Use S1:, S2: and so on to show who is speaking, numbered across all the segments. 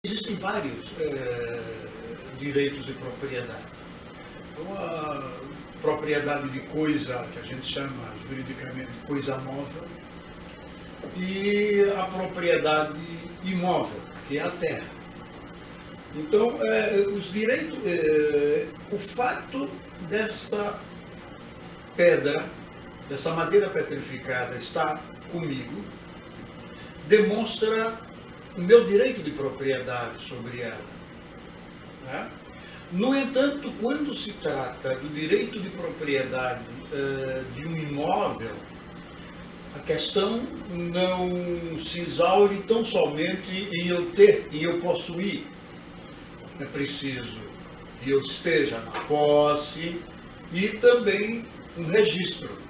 S1: Existem vários direitos de propriedade. Então, a propriedade de coisa, que a gente chama juridicamente de coisa móvel, e a propriedade imóvel, que é a terra. Então, os direitos, o fato desta pedra, dessa madeira petrificada estar comigo, demonstra o meu direito de propriedade sobre ela. Né? No entanto, quando se trata do direito de propriedade de um imóvel, a questão não se exaure tão somente em eu ter, em eu possuir. É preciso que eu esteja na posse e também um registro.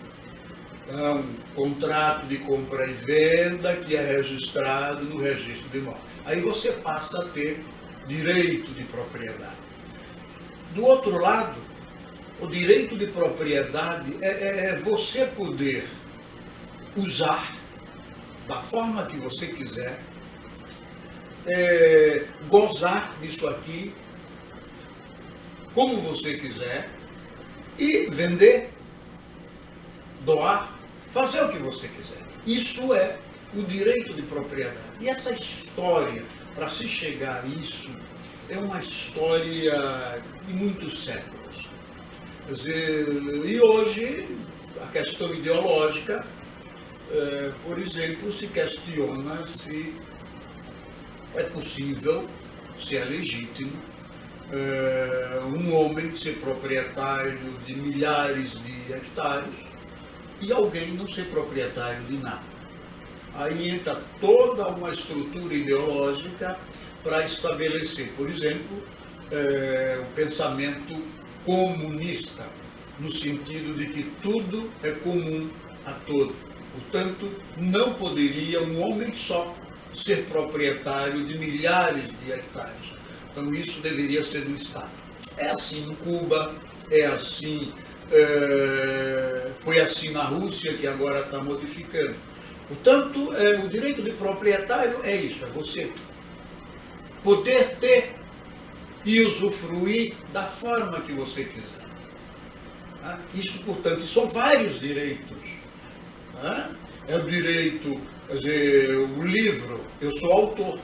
S1: Um contrato de compra e venda que é registrado no registro de imóvel. Aí você passa a ter direito de propriedade. Do outro lado, o direito de propriedade é você poder usar da forma que você quiser, gozar disso aqui como você quiser e vender, doar, fazer o que você quiser. Isso é o direito de propriedade. E essa história, para se chegar a isso, é uma história de muitos séculos. Quer dizer, e hoje, a questão ideológica, por exemplo, se questiona se é possível, se é legítimo, um homem ser proprietário de milhares de hectares e alguém não ser proprietário de nada. Aí entra toda uma estrutura ideológica para estabelecer, por exemplo, o pensamento comunista, no sentido de que tudo é comum a todos. Portanto, não poderia um homem só ser proprietário de milhares de hectares. Então, isso deveria ser do Estado. É assim em Cuba, é assim, foi assim na Rússia, que agora está modificando. Portanto, o direito de proprietário é isso, é você poder ter e usufruir da forma que você quiser. Isso, portanto, são vários direitos. É o direito, quer dizer, o livro, eu sou autor,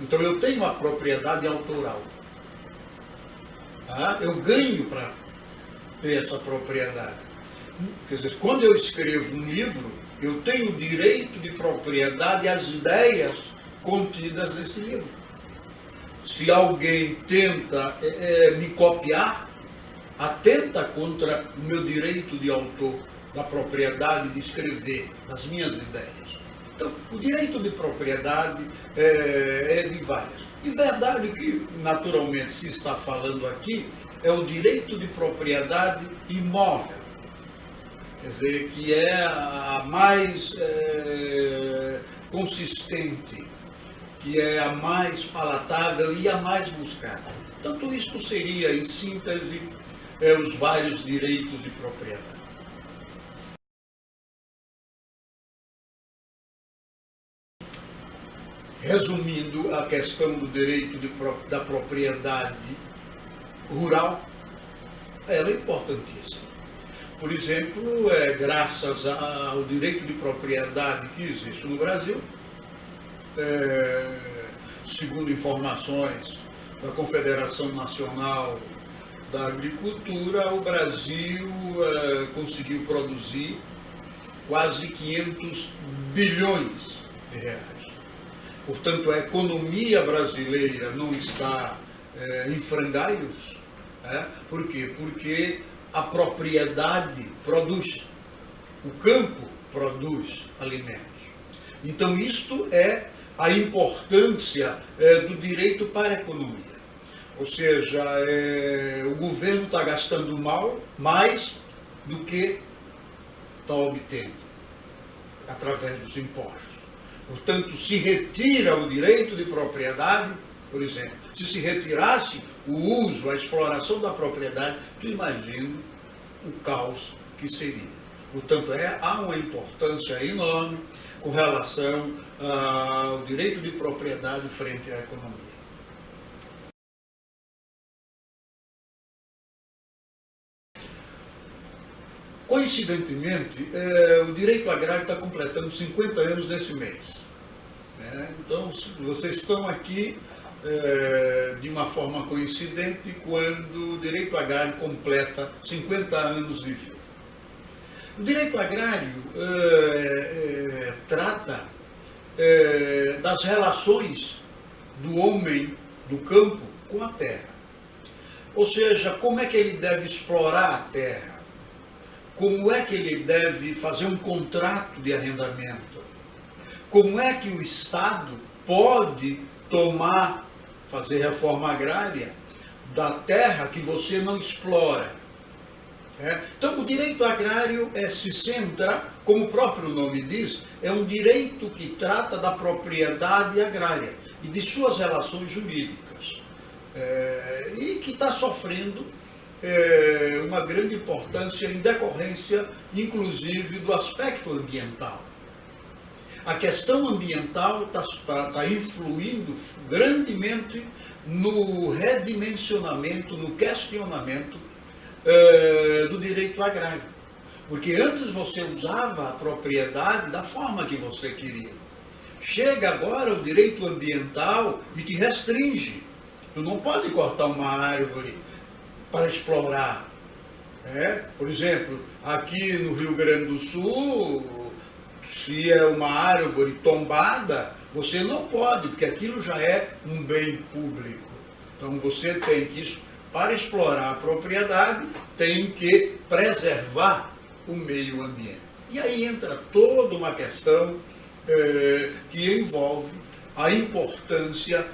S1: então eu tenho a propriedade autoral. Eu ganho para ter essa propriedade. Quer dizer, quando eu escrevo um livro, eu tenho o direito de propriedade às ideias contidas nesse livro. Se alguém tenta me copiar, atenta contra o meu direito de autor, da propriedade de escrever, das minhas ideias. Então, o direito de propriedade é de várias. E verdade que, naturalmente, se está falando aqui, é o direito de propriedade imóvel. Quer dizer, que é a mais consistente, que é a mais palatável e a mais buscada. Tanto isto seria, em síntese, os vários direitos de propriedade. Resumindo, a questão do direito da propriedade rural, ela é importantíssima. Por exemplo, graças ao direito de propriedade que existe no Brasil, segundo informações da Confederação Nacional da Agricultura, o Brasil conseguiu produzir quase 500 bilhões de reais. Portanto, a economia brasileira não está em frangalhos. Por quê? Porque a propriedade produz, o campo produz alimentos. Então, isto é a importância do direito para a economia. Ou seja, o governo está gastando mais do que está obtendo através dos impostos. Portanto, se retira o direito de propriedade, por exemplo, se retirasse o uso, a exploração da propriedade, tu imagina o caos que seria. Portanto, há uma importância enorme com relação ao direito de propriedade frente à economia. Coincidentemente, o direito agrário está completando 50 anos nesse mês. Então, vocês estão aqui de uma forma coincidente quando o direito agrário completa 50 anos de vida. O direito agrário trata das relações do homem do campo com a terra. Ou seja, como é que ele deve explorar a terra? Como é que ele deve fazer um contrato de arrendamento? Como é que o Estado pode fazer reforma agrária da terra que você não explora? Então, o direito agrário se centra, como o próprio nome diz, é um direito que trata da propriedade agrária e de suas relações jurídicas, e que está sofrendo uma grande importância em decorrência, inclusive, do aspecto ambiental. A questão ambiental está influindo grandemente no redimensionamento, no questionamento do direito agrário. Porque antes você usava a propriedade da forma que você queria. Chega agora o direito ambiental e te restringe. Tu não pode cortar uma árvore para explorar. Por exemplo, aqui no Rio Grande do Sul, se é uma árvore tombada, você não pode, porque aquilo já é um bem público. Então você tem que, para explorar a propriedade, tem que preservar o meio ambiente. E aí entra toda uma questão que envolve a importância,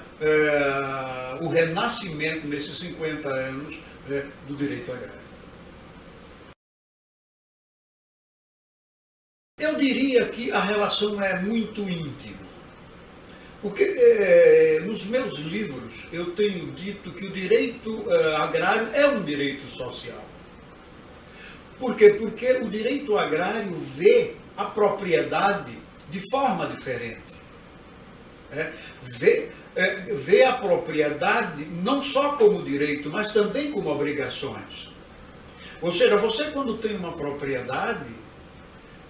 S1: o renascimento nesses 50 anos do direito agrário. Eu diria que a relação é muito íntima, porque nos meus livros eu tenho dito que o direito agrário é um direito social. Por quê? Porque o direito agrário vê a propriedade de forma diferente. Vê a propriedade não só como direito, mas também como obrigações. Ou seja, você quando tem uma propriedade,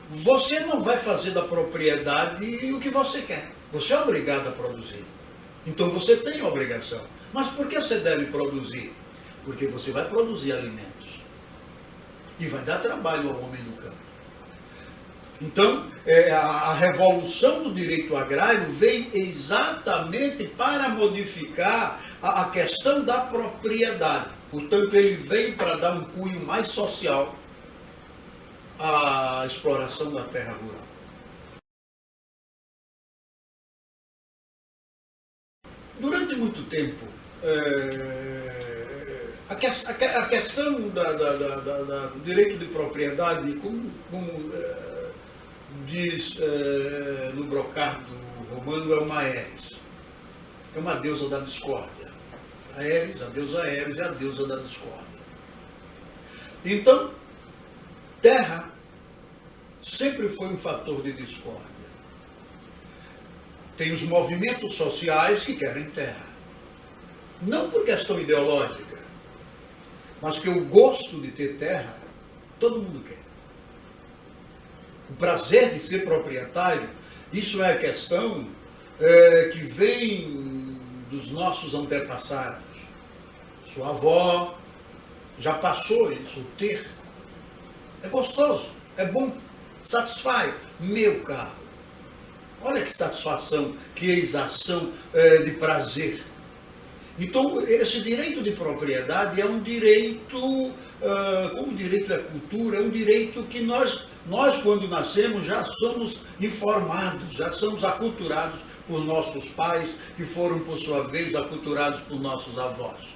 S1: você não vai fazer da propriedade o que você quer. Você é obrigado a produzir. Então você tem a obrigação. Mas por que você deve produzir? Porque você vai produzir alimentos. E vai dar trabalho ao homem do campo. Então, a revolução do direito agrário veio exatamente para modificar a questão da propriedade. Portanto, ele veio para dar um cunho mais social à exploração da terra rural. Durante muito tempo, a questão do direito de propriedade, como diz no brocardo romano, é uma Ares, é uma deusa da discórdia. Ares, a deusa Ares é a deusa da discórdia. Então, terra sempre foi um fator de discórdia. Tem os movimentos sociais que querem terra. Não por questão ideológica, mas que o gosto de ter terra, todo mundo quer. O prazer de ser proprietário, isso é a questão que vem dos nossos antepassados. Sua avó já passou isso, o ter. É gostoso, é bom, satisfaz. Meu carro. Olha que satisfação, que exação de prazer. Então, esse direito de propriedade é um direito, como o direito é cultura, é um direito que nós quando nascemos, já somos informados, já somos aculturados por nossos pais, que foram, por sua vez, aculturados por nossos avós.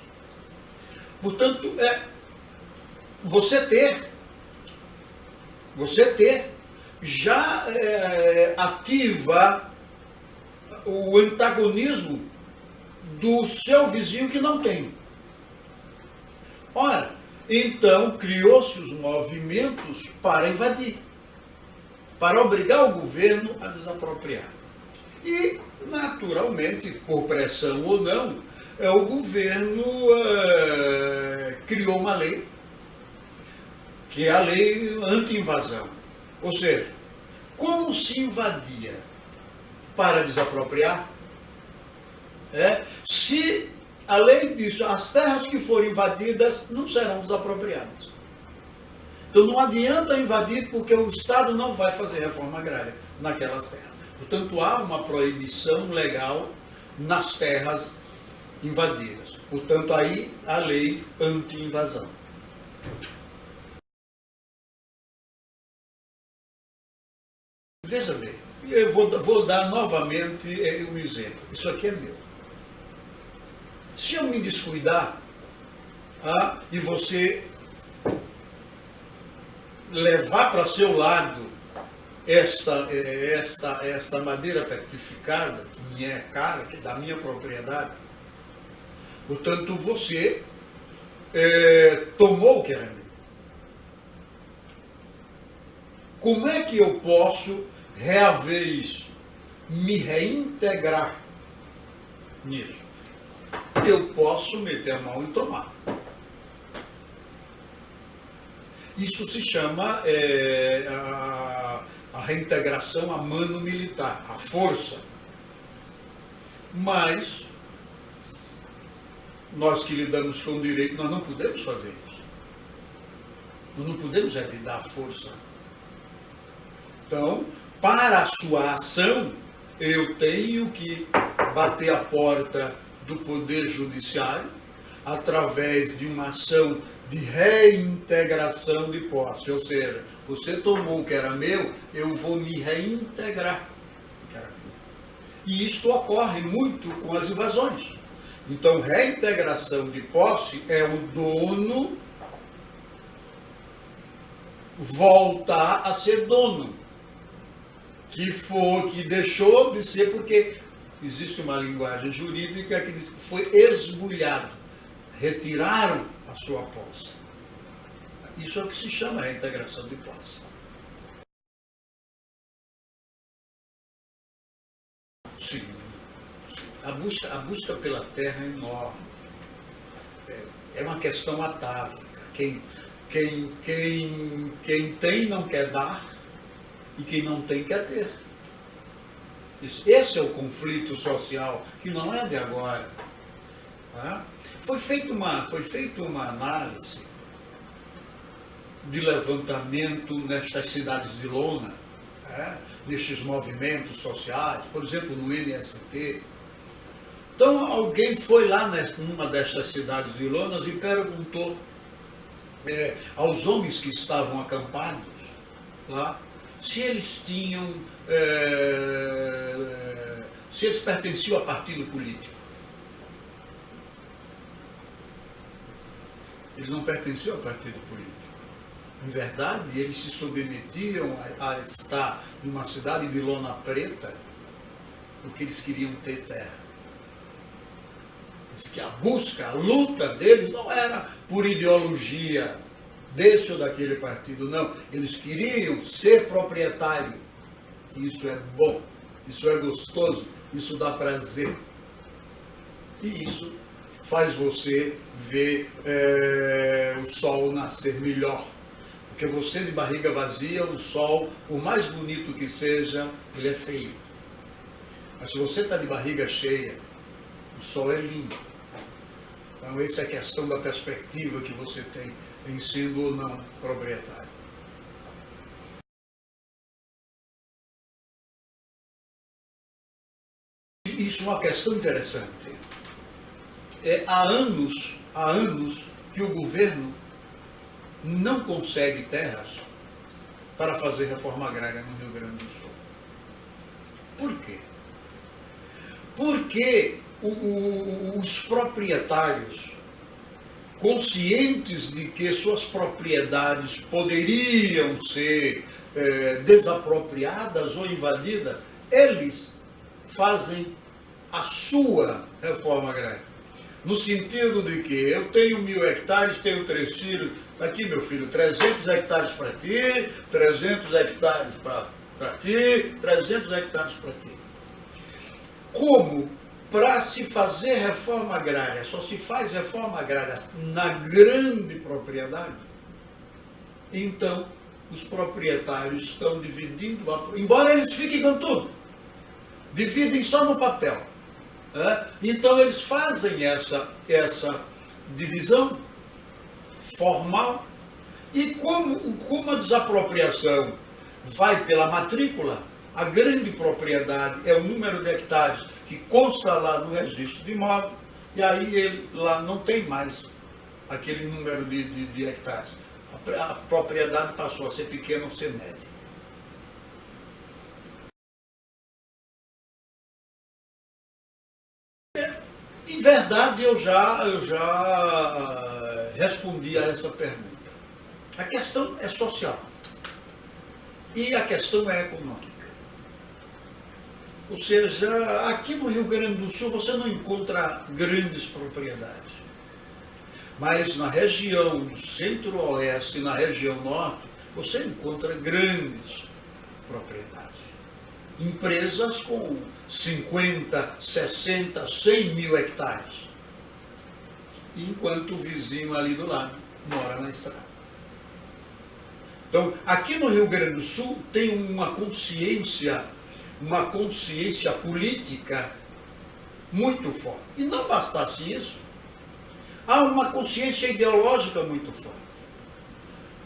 S1: Portanto, você ter já ativa o antagonismo do seu vizinho que não tem. Ora, então criou-se os movimentos para invadir. para obrigar o governo a desapropriar. E, naturalmente, por pressão ou não, o governo criou uma lei, que é a lei anti-invasão. Ou seja, como se invadia para desapropriar? Se a lei diz as terras que forem invadidas não serão desapropriadas. Então não adianta invadir porque o Estado não vai fazer reforma agrária naquelas terras. Portanto, há uma proibição legal nas terras invadidas. Portanto, aí a lei anti-invasão. Veja bem, eu vou dar novamente um exemplo. Isso aqui é meu. Se eu me descuidar e você levar para seu lado esta madeira petrificada, que me é cara, que é da minha propriedade, portanto você tomou o que era meu. Como é que eu posso reaver isso? Me reintegrar nisso? Eu posso meter a mão e tomar. Isso se chama a reintegração a mano militar, a força. Mas nós que lidamos com o direito, nós não podemos fazer isso. Nós não podemos evitar a força. Então, para a sua ação, eu tenho que bater a porta do Poder Judiciário através de uma ação de reintegração de posse. Ou seja, você tomou o que era meu, eu vou me reintegrar o que era meu. E isto ocorre muito com as invasões. Então, reintegração de posse é o dono voltar a ser dono. Que deixou de ser porque existe uma linguagem jurídica que diz que foi esbulhado, retiraram a sua posse. Isso é o que se chama reintegração de posse. Sim. A busca pela terra é enorme. É uma questão atávica. Quem tem não quer dar e quem não tem quer ter. Esse é o conflito social, que não é de agora. Tá? Foi feita uma análise de levantamento nestas cidades de lona, nestes movimentos sociais, por exemplo, no MST. Então, alguém foi lá numa destas cidades de lonas e perguntou aos homens que estavam acampados lá, se eles tinham, se eles pertenciam a partido político. Eles não pertenciam a partido político. Em verdade, eles se submetiam a estar numa cidade de lona preta porque eles queriam ter terra. Diz que a busca, a luta deles não era por ideologia desse ou daquele partido, não. Eles queriam ser proprietário. Isso é bom, isso é gostoso, isso dá prazer. E isso faz você ver o sol nascer melhor. Porque você de barriga vazia, o sol, por mais bonito que seja, ele é feio. Mas se você está de barriga cheia, o sol é lindo. Então essa é a questão da perspectiva que você tem em sendo ou não proprietário. Isso é uma questão interessante. Há anos que o governo não consegue terras para fazer reforma agrária no Rio Grande do Sul. Por quê? Porque os proprietários, conscientes de que suas propriedades poderiam ser desapropriadas ou invadidas, eles fazem a sua reforma agrária. No sentido de que eu tenho 1000 hectares, tenho 3 filhos, aqui meu filho, 300 hectares para ti, 300 hectares para para ti, 300 hectares para ti. Como para se fazer reforma agrária, só se faz reforma agrária na grande propriedade, então os proprietários estão dividindo, embora eles fiquem com tudo, dividem só no papel. Então eles fazem essa divisão formal, e como a desapropriação vai pela matrícula, a grande propriedade é o número de hectares que consta lá no registro de imóvel, e aí ele lá não tem mais aquele número de hectares. A propriedade passou a ser pequena ou ser média. Em verdade, eu já respondi a essa pergunta. A questão é social e a questão é econômica. Ou seja, aqui no Rio Grande do Sul você não encontra grandes propriedades. Mas na região do centro-oeste e na região norte, você encontra grandes propriedades. Empresas com 50, 60, 100 mil hectares. Enquanto o vizinho ali do lado mora na estrada. Então, aqui no Rio Grande do Sul tem uma consciência política muito forte. E não bastasse isso, há uma consciência ideológica muito forte.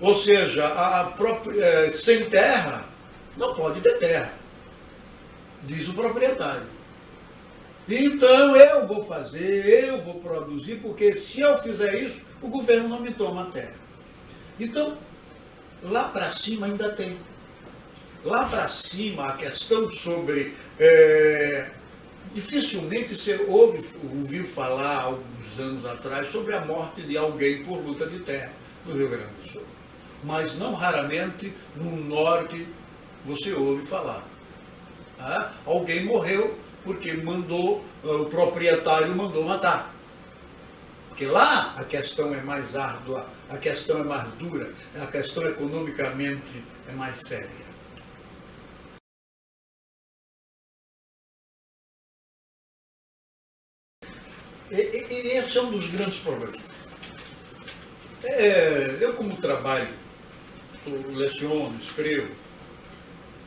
S1: Ou seja, sem terra, não pode ter terra, diz o proprietário. Então eu vou fazer, eu vou produzir, porque se eu fizer isso, o governo não me toma a terra. Então, lá para cima ainda tem. Lá para cima, a questão sobre... dificilmente você ouviu falar, há alguns anos atrás, sobre a morte de alguém por luta de terra no Rio Grande do Sul. Mas não raramente no norte você ouve falar. Alguém morreu porque o proprietário mandou matar. Porque lá a questão é mais árdua, a questão é mais dura, a questão economicamente é mais séria. E esse é um dos grandes problemas. Eu, como trabalho, leciono, escrevo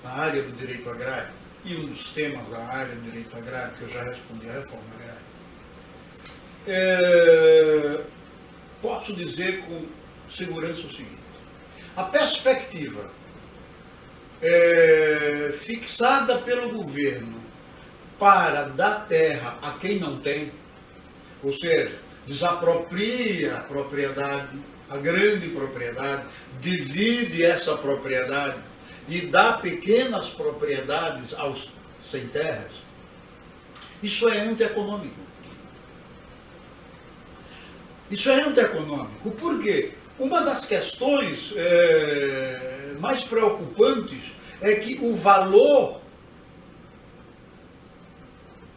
S1: na área do direito agrário, e um dos temas da área do direito agrário, que eu já respondi, a reforma agrária, posso dizer com segurança o seguinte: a perspectiva fixada pelo governo para dar terra a quem não tem, ou seja, desapropria a propriedade, a grande propriedade, divide essa propriedade e dá pequenas propriedades aos sem terras, isso é antieconômico. Isso é antieconômico. Por quê? Uma das questões mais preocupantes é que o valor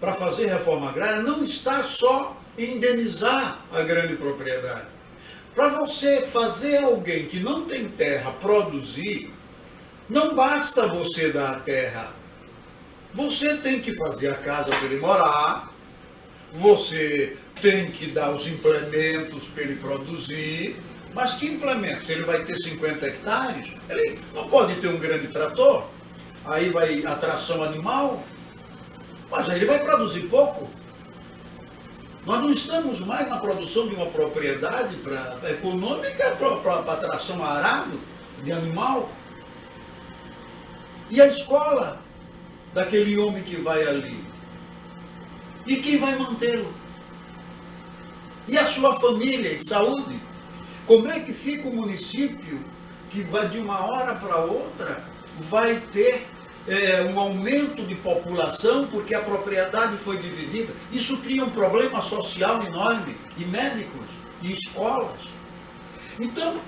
S1: para fazer reforma agrária não está só em indenizar a grande propriedade. Para você fazer alguém que não tem terra produzir, não basta você dar a terra. Você tem que fazer a casa para ele morar, você tem que dar os implementos para ele produzir. Mas que implementos? Ele vai ter 50 hectares? Ele não pode ter um grande trator? Aí vai atração animal? Mas aí ele vai produzir pouco. Nós não estamos mais na produção de uma propriedade econômica para atração a arado de animal. E a escola daquele homem que vai ali? E quem vai mantê-lo? E a sua família e saúde? Como é que fica o município que vai de uma hora para outra vai ter um aumento de população porque a propriedade foi dividida? Isso cria um problema social enorme, e médicos, e escolas. Então,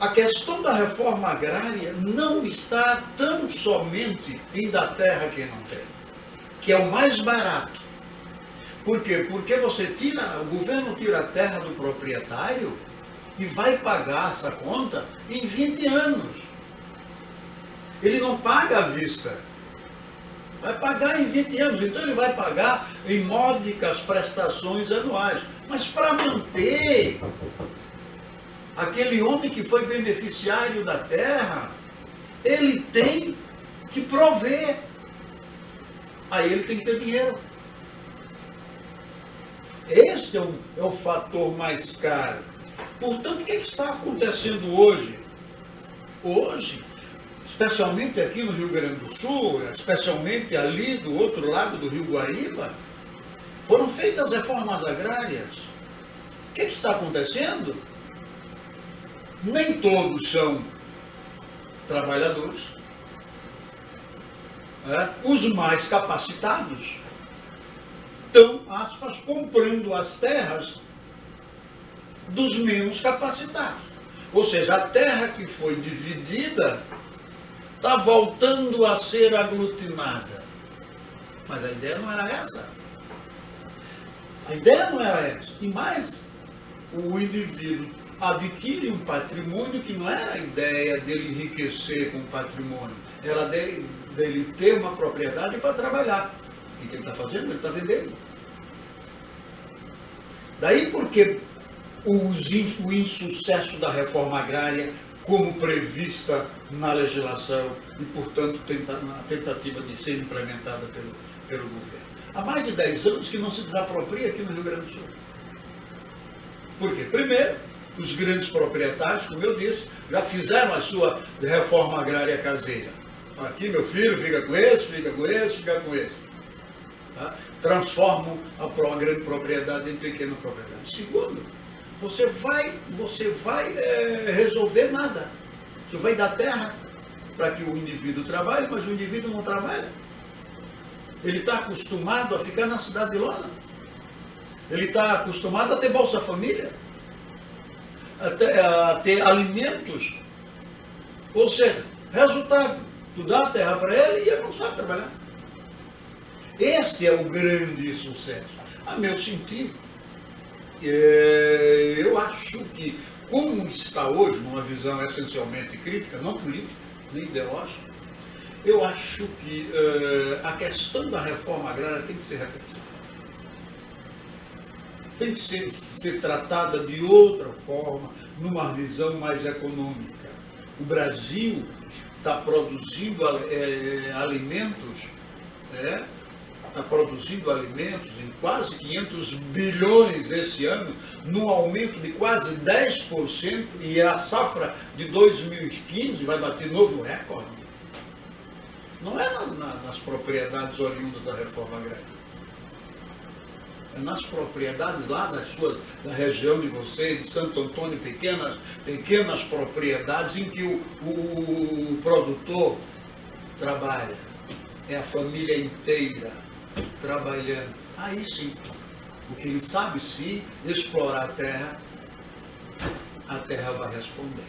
S1: a questão da reforma agrária não está tão somente em dar terra a quem não tem, que é o mais barato. Por quê? Porque o governo tira a terra do proprietário e vai pagar essa conta em 20 anos. Ele não paga à vista. Vai pagar em 20 anos. Então ele vai pagar em módicas prestações anuais. Mas para manter aquele homem que foi beneficiário da terra, ele tem que prover. Aí ele tem que ter dinheiro. Este é o fator mais caro. Portanto, o que está acontecendo hoje? Hoje, especialmente aqui no Rio Grande do Sul, especialmente ali do outro lado do Rio Guaíba, foram feitas reformas agrárias. O que está acontecendo? Nem todos são trabalhadores. Os mais capacitados estão, aspas, comprando as terras dos menos capacitados. Ou seja, a terra que foi dividida está voltando a ser aglutinada. Mas a ideia não era essa. A ideia não era essa. E mais, o indivíduo adquire um patrimônio que não era a ideia dele enriquecer com o patrimônio. Era dele ter uma propriedade para trabalhar. E o que ele está fazendo? Ele está vendendo. Daí porque o insucesso da reforma agrária como prevista na legislação e, portanto, na tentativa de ser implementada pelo governo. Há mais de 10 anos que não se desapropria aqui no Rio Grande do Sul. Por quê? Primeiro, os grandes proprietários, como eu disse, já fizeram a sua reforma agrária caseira. Aqui, meu filho, fica com esse, fica com esse, fica com esse. Tá? Transformam a grande propriedade em pequena propriedade. Segundo, você vai resolver nada. Você vai dar terra para que o indivíduo trabalhe, mas o indivíduo não trabalha. Ele está acostumado a ficar na cidade de lona. Ele está acostumado a ter Bolsa Família, a ter alimentos. Ou seja, resultado, tu dá a terra para ele e ele não sabe trabalhar. Este é o grande sucesso. A meu sentido, eu acho que, como está hoje, numa visão essencialmente crítica, não política, nem ideológica, eu acho que a questão da reforma agrária tem que ser repensada. Tem que ser tratada de outra forma, numa visão mais econômica. O Brasil está produzindo alimentos, está produzindo alimentos em quase 500 bilhões esse ano, num aumento de quase 10%, e a safra de 2015 vai bater novo recorde. Não é nas propriedades oriundas da reforma agrária. É nas propriedades lá da região de vocês, de Santo Antônio, pequenas propriedades em que o produtor trabalha. É a família inteira trabalhando. Aí sim, porque ele sabe, se explorar a terra vai responder.